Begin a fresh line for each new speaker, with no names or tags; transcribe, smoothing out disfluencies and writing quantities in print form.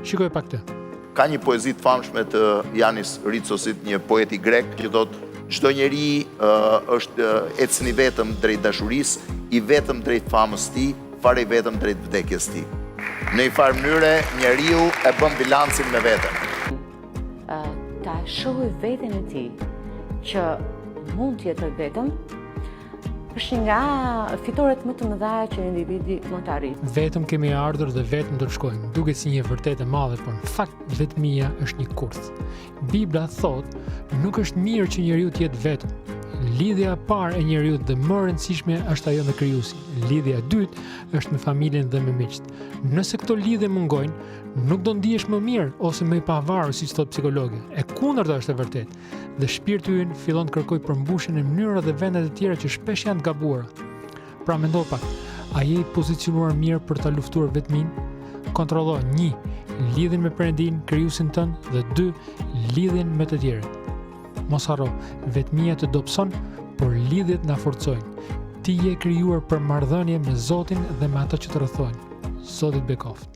Shikoj pak këtë.
Ka një poezi të famshme të Yanis Ritsosit, një poeti grek, që thotë çdo njeri është ecni vetëm drejt dashurisë, i vetëm drejt famës tij, fare i vetëm drejt vdekjes tij. Në një farë mënyre, njeriu e bën bilancin me veten.
Ta shohë veten e tij që mund të jetë vetëm, është nga fitoret më të mëdha që individi mund të arrijë.
Vetëm kemi ardhur dhe vetëm do të shkojmë. Duket si një vërtetë e madhe, por në fakt vetmia është një kurth. Bibla thotë, nuk është mirë që njeriu të jetë vetëm. Lidhja e parë e njeriu dhe më e rëndësishme është ajo me Krijuesin. Lidhja e dytë është me familjen dhe me miqt. Nëse këto lidhje mungojnë, nuk do ndihesh më mirë ose më i pavarur, siç thot psikologja. E kundërta është e vërtetë. Dhe shpirti ynë fillon të kërkojë përmbushjen në mënyra dhe vende të tjera që shpesh janë të gabuara. Pra mendo pak, a je i pozicionuar mirë për ta luftuar vetmin? Kontrollo 1. Lidhjen me Perëndin, Krijuesin tënd, dhe 2. Lidhjen me të tjerët. Mos harro, vetmia të dobëson, por lidhjet na forcojnë. Ti je krijuar për marrëdhënie me Zotin dhe me ata që të rrethojnë. Zoti të bekoft.